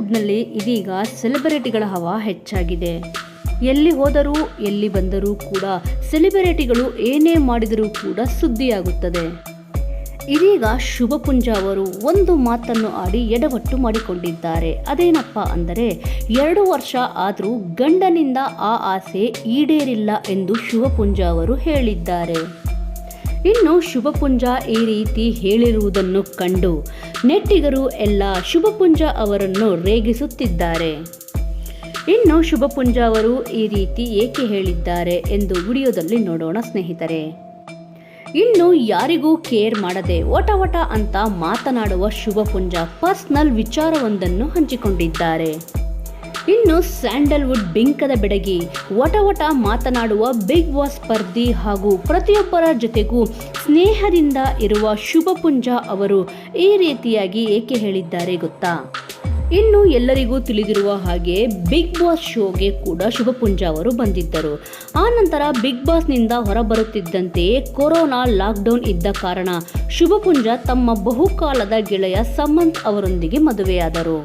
ಸ್ಯಾಂಡಲ್ವುಡ್ನಲ್ಲಿ ಇದೀಗ ಸೆಲೆಬ್ರಿಟಿಗಳ ಹವಾ ಹೆಚ್ಚಾಗಿದೆ. ಎಲ್ಲಿ ಹೋದರೂ ಎಲ್ಲಿ ಬಂದರೂ ಕೂಡ ಸೆಲೆಬ್ರಿಟಿಗಳು ಏನೇ ಮಾಡಿದರೂ ಕೂಡ ಸುದ್ದಿಯಾಗುತ್ತದೆ. ಇದೀಗ ಶುಭಪುಂಜ ಅವರು ಒಂದು ಮಾತನ್ನು ಆಡಿ ಎಡವಟ್ಟು ಮಾಡಿಕೊಂಡಿದ್ದಾರೆ. ಅದೇನಪ್ಪ ಅಂದರೆ 2 ವರ್ಷ ಆದರೂ ಗಂಡನಿಂದ ಆ ಆಸೆ ಈಡೇರಿಲ್ಲ ಎಂದು ಶುಭಪುಂಜ ಅವರು ಹೇಳಿದ್ದಾರೆ. ಇನ್ನು ಶುಭಪುಂಜ ಈ ರೀತಿ ಹೇಳಿರುವುದನ್ನು ಕಂಡು ನೆಟ್ಟಿಗರು ಎಲ್ಲ ಶುಭಪುಂಜ ಅವರನ್ನು ರೇಗಿಸುತ್ತಿದ್ದಾರೆ. ಇನ್ನು ಶುಭಪುಂಜ ಅವರು ಈ ರೀತಿ ಏಕೆ ಹೇಳಿದ್ದಾರೆ ಎಂದು ವಿಡಿಯೋದಲ್ಲಿ ನೋಡೋಣ ಸ್ನೇಹಿತರೆ. ಇನ್ನು ಯಾರಿಗೂ ಕೇರ್ ಮಾಡದೆ ವಟ ಅಂತ ಮಾತನಾಡುವ ಶುಭಪುಂಜ ಪರ್ಸನಲ್ ವಿಚಾರವೊಂದನ್ನು ಹಂಚಿಕೊಂಡಿದ್ದಾರೆ. ಇನ್ನು ಸ್ಯಾಂಡಲ್ವುಡ್ ಬಿಂಕದ ಬೆಡಗಿ ವಟ ಮಾತನಾಡುವ ಬಿಗ್ ಬಾಸ್ ಸ್ಪರ್ಧಿ ಹಾಗೂ ಪ್ರತಿಯೊಬ್ಬರ ಜೊತೆಗೂ ಸ್ನೇಹದಿಂದ ಇರುವ ಶುಭಪುಂಜ ಅವರು ಈ ರೀತಿಯಾಗಿ ಏಕೆ ಹೇಳಿದ್ದಾರೆ ಗೊತ್ತಾ? ಇನ್ನು ಎಲ್ಲರಿಗೂ ತಿಳಿದಿರುವ ಹಾಗೆ ಬಿಗ್ ಬಾಸ್ ಶೋಗೆ ಕೂಡ ಶುಭಪುಂಜ ಅವರು ಬಂದಿದ್ದರು. ಆ ನಂತರ ಬಿಗ್ ಬಾಸ್ನಿಂದ ಹೊರಬರುತ್ತಿದ್ದಂತೆಯೇ ಕೊರೋನಾ ಲಾಕ್ಡೌನ್ ಇದ್ದ ಕಾರಣ ಶುಭಪುಂಜ ತಮ್ಮ ಬಹುಕಾಲದ ಗೆಳೆಯ ಸಮಂತ್ ಅವರೊಂದಿಗೆ ಮದುವೆಯಾದರು.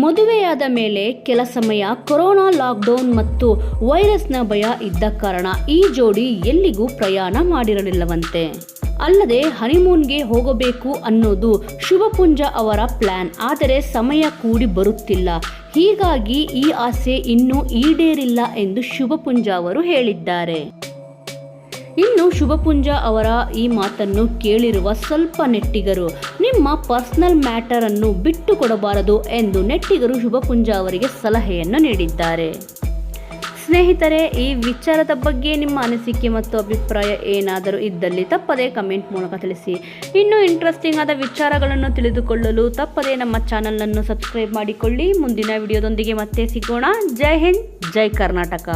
ಮದುವೆಯಾದ ಮೇಲೆ ಕೆಲ ಸಮಯ ಕೊರೋನಾ ಲಾಕ್ಡೌನ್ ಮತ್ತು ವೈರಸ್ನ ಭಯ ಇದ್ದ ಕಾರಣ ಈ ಜೋಡಿ ಎಲ್ಲಿಗೂ ಪ್ರಯಾಣ ಮಾಡಿರಲಿಲ್ಲವಂತೆ. ಅಲ್ಲದೆ ಹನಿಮೂನ್ಗೆ ಹೋಗಬೇಕು ಅನ್ನೋದು ಶುಭಪುಂಜ ಅವರ ಪ್ಲಾನ್. ಆದರೆ ಸಮಯ ಕೂಡಿ ಬರುತ್ತಿಲ್ಲ, ಹೀಗಾಗಿ ಈ ಆಸೆ ಇನ್ನೂ ಈಡೇರಿಲ್ಲ ಎಂದು ಶುಭಪುಂಜ ಅವರು ಹೇಳಿದ್ದಾರೆ. ಇನ್ನು ಶುಭಪುಂಜ ಅವರ ಈ ಮಾತನ್ನು ಕೇಳಿರುವ ಸ್ವಲ್ಪ ನೆಟ್ಟಿಗರು ನಿಮ್ಮ ಪರ್ಸನಲ್ ಮ್ಯಾಟರ್ ಅನ್ನು ಬಿಟ್ಟು ಕೊಡಬಾರದು ಎಂದು ನೆಟ್ಟಿಗರು ಶುಭಪುಂಜ ಅವರಿಗೆ ಸಲಹೆಯನ್ನು ನೀಡಿದ್ದಾರೆ. ಸ್ನೇಹಿತರೆ, ಈ ವಿಚಾರದ ಬಗ್ಗೆ ನಿಮ್ಮ ಅನಿಸಿಕೆ ಮತ್ತು ಅಭಿಪ್ರಾಯ ಏನಾದರೂ ಇದ್ದಲ್ಲಿ ತಪ್ಪದೇ ಕಮೆಂಟ್ ಮೂಲಕ ತಿಳಿಸಿ. ಇನ್ನೂ ಇಂಟ್ರೆಸ್ಟಿಂಗ್ ಆದ ವಿಚಾರಗಳನ್ನು ತಿಳಿದುಕೊಳ್ಳಲು ತಪ್ಪದೇ ನಮ್ಮ ಚಾನಲನ್ನು ಸಬ್ಸ್ಕ್ರೈಬ್ ಮಾಡಿಕೊಳ್ಳಿ. ಮುಂದಿನ ವಿಡಿಯೋದೊಂದಿಗೆ ಮತ್ತೆ ಸಿಗೋಣ. ಜೈ ಹಿಂದ್, ಜೈ ಕರ್ನಾಟಕ.